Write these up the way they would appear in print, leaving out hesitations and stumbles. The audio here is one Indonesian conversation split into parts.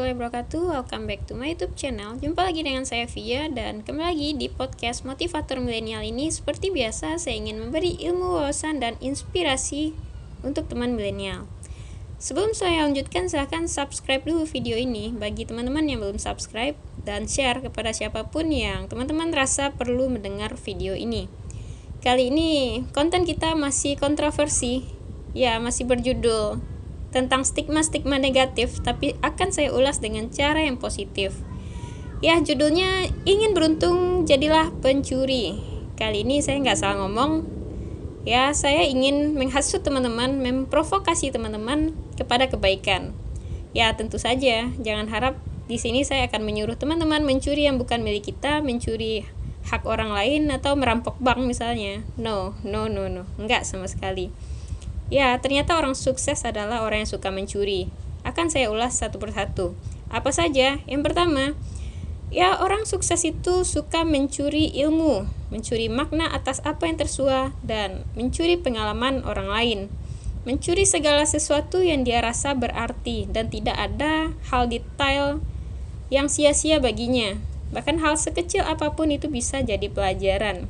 warahmatullahi wabarakatuh. Welcome back to my YouTube channel. Jumpa lagi dengan saya Via dan kembali lagi di podcast Motivator Milenial ini. Seperti biasa, saya ingin memberi ilmu, wawasan, dan inspirasi untuk teman milenial. Sebelum saya lanjutkan, silahkan subscribe dulu video ini bagi teman-teman yang belum subscribe dan share kepada siapapun yang teman-teman rasa perlu mendengar video ini. Kali ini konten kita masih kontroversi, ya masih berjudul tentang stigma-stigma negatif, tapi akan saya ulas dengan cara yang positif. Ya, judulnya ingin beruntung jadilah pencuri. Kali ini saya nggak salah ngomong. Ya, saya ingin menghasut teman-teman, memprovokasi teman-teman kepada kebaikan. Ya, tentu saja, jangan harap di sini saya akan menyuruh teman-teman mencuri yang bukan milik kita, mencuri hak orang lain atau merampok bank misalnya. No, enggak sama sekali. Ya, ternyata orang sukses adalah orang yang suka mencuri. Akan saya ulas satu persatu. Apa saja? Yang pertama, ya orang sukses itu suka mencuri ilmu, mencuri makna atas apa yang tersuah, dan mencuri pengalaman orang lain. Mencuri segala sesuatu yang dia rasa berarti dan tidak ada hal detail yang sia-sia baginya. Bahkan hal sekecil apapun itu bisa jadi pelajaran.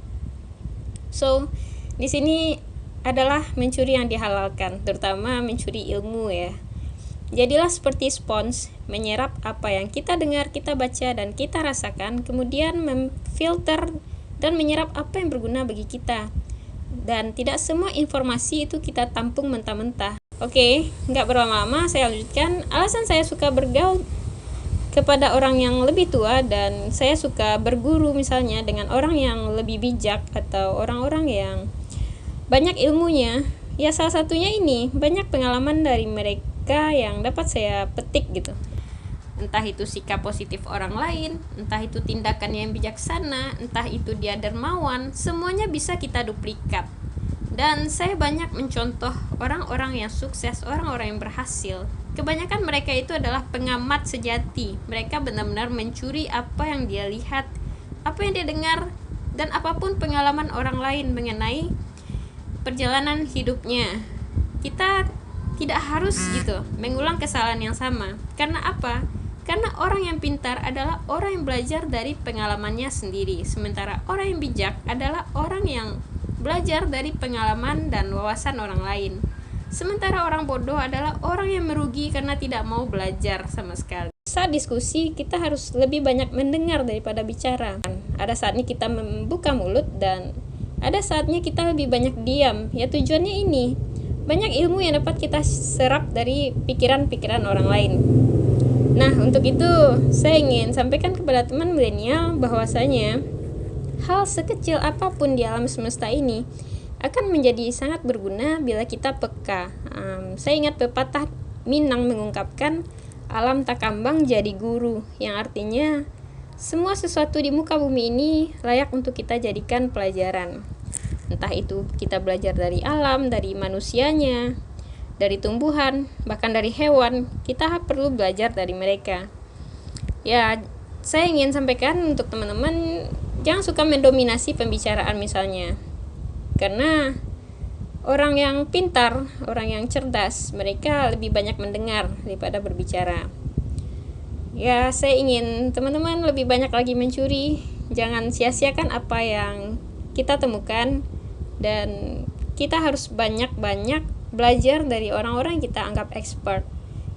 So, di sini adalah mencuri yang dihalalkan, terutama mencuri ilmu ya. Jadilah seperti spons, menyerap apa yang kita dengar, kita baca, dan kita rasakan, kemudian memfilter dan menyerap apa yang berguna bagi kita. Dan tidak semua informasi itu kita tampung mentah-mentah. Oke, nggak berlama-lama, saya lanjutkan. Alasan saya suka bergaul kepada orang yang lebih tua dan saya suka berguru misalnya dengan orang yang lebih bijak atau orang-orang yang banyak ilmunya, ya salah satunya ini, banyak pengalaman dari mereka yang dapat saya petik gitu. Entah itu sikap positif orang lain, entah itu tindakan yang bijaksana, entah itu dia dermawan, semuanya bisa kita duplikat. Dan saya banyak mencontoh orang-orang yang sukses, orang-orang yang berhasil. Kebanyakan mereka itu adalah pengamat sejati. Mereka benar-benar mencuri apa yang dia lihat, apa yang dia dengar, dan apapun pengalaman orang lain mengenai perjalanan hidupnya. Kita tidak harus gitu mengulang kesalahan yang sama. Karena apa? Karena orang yang pintar adalah orang yang belajar dari pengalamannya sendiri. Sementara orang yang bijak adalah orang yang belajar dari pengalaman dan wawasan orang lain. Sementara orang bodoh adalah orang yang merugi karena tidak mau belajar sama sekali. Saat diskusi, kita harus lebih banyak mendengar daripada bicara. Ada saatnya kita membuka mulut dan ada saatnya kita lebih banyak diam. Ya tujuannya ini, banyak ilmu yang dapat kita serap dari pikiran-pikiran orang lain. Nah, untuk itu saya ingin sampaikan kepada teman milenial bahwasanya hal sekecil apapun di alam semesta ini akan menjadi sangat berguna bila kita peka. Saya ingat pepatah Minang mengungkapkan, alam tak kambang jadi guru, yang artinya semua sesuatu di muka bumi ini layak untuk kita jadikan pelajaran. Entah itu kita belajar dari alam, dari manusianya, dari tumbuhan, bahkan dari hewan, kita perlu belajar dari mereka. Ya, saya ingin sampaikan untuk teman-teman, jangan suka mendominasi pembicaraan misalnya. Karena orang yang pintar, orang yang cerdas, mereka lebih banyak mendengar daripada berbicara. Ya, saya ingin teman-teman lebih banyak lagi mencuri. Jangan sia-siakan apa yang kita temukan. Dan kita harus banyak-banyak belajar dari orang-orang yang kita anggap expert.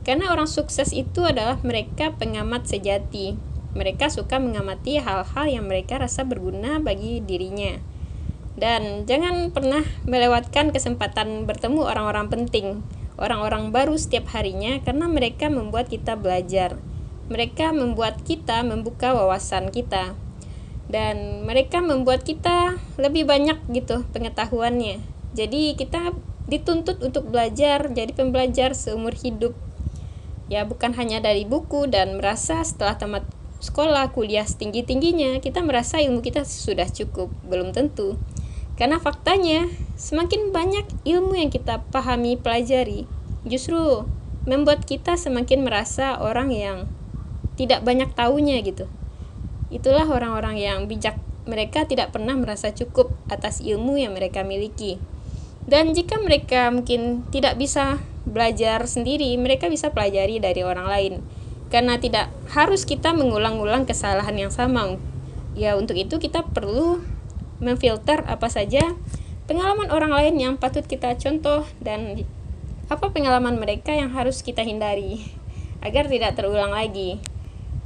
Karena orang sukses itu adalah mereka pengamat sejati. Mereka suka mengamati hal-hal yang mereka rasa berguna bagi dirinya. Dan jangan pernah melewatkan kesempatan bertemu orang-orang penting, orang-orang baru setiap harinya, karena mereka membuat kita belajar. Mereka membuat kita membuka wawasan kita. Dan mereka membuat kita lebih banyak gitu pengetahuannya. Jadi kita dituntut untuk belajar, jadi pembelajar seumur hidup. Ya, bukan hanya dari buku dan merasa setelah tamat sekolah, kuliah setinggi-tingginya, kita merasa ilmu kita sudah cukup. Belum tentu. Karena faktanya, semakin banyak ilmu yang kita pahami, pelajari, justru membuat kita semakin merasa orang yang tidak banyak tahunya gitu. Itulah orang-orang yang bijak. Mereka tidak pernah merasa cukup atas ilmu yang mereka miliki. Dan jika mereka mungkin tidak bisa belajar sendiri, mereka bisa pelajari dari orang lain. karena tidak harus kita mengulang-ulang kesalahan yang sama. Ya, untuk itu kita perlu memfilter apa saja pengalaman orang lain yang patut kita contoh dan apa pengalaman mereka yang harus kita hindari agar tidak terulang lagi.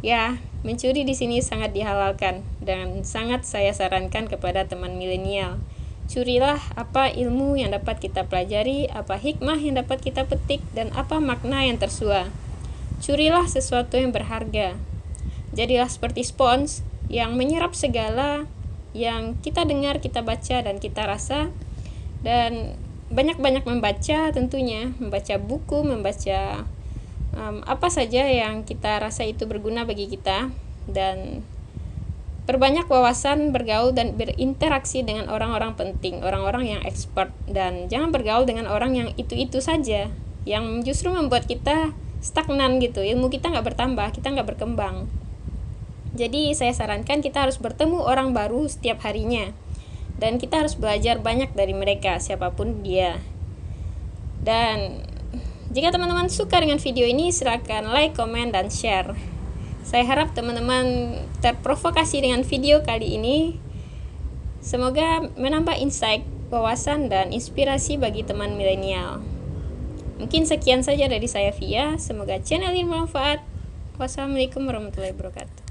Ya, mencuri di sini sangat dihalalkan dan sangat saya sarankan kepada teman milenial. Curilah apa ilmu yang dapat kita pelajari, apa hikmah yang dapat kita petik, dan apa makna yang tersuah. Curilah sesuatu yang berharga. Jadilah seperti spons yang menyerap segala yang kita dengar, kita baca, dan kita rasa. Dan banyak-banyak membaca tentunya, membaca buku, membaca apa saja yang kita rasa itu berguna bagi kita. Dan perbanyak wawasan, bergaul dan berinteraksi dengan orang-orang penting, orang-orang yang expert. Dan jangan bergaul dengan orang yang itu-itu saja, yang justru membuat kita stagnan gitu, ilmu kita nggak bertambah, kita nggak berkembang. Jadi saya sarankan kita harus bertemu orang baru setiap harinya, dan kita harus belajar banyak dari mereka, siapapun dia. Dan jika teman-teman suka dengan video ini, silakan like, komen, dan share. Saya harap teman-teman terprovokasi dengan video kali ini. Semoga menambah insight, wawasan, dan inspirasi bagi teman milenial. Mungkin sekian saja dari saya, Via. Semoga channel ini bermanfaat. Wassalamualaikum warahmatullahi wabarakatuh.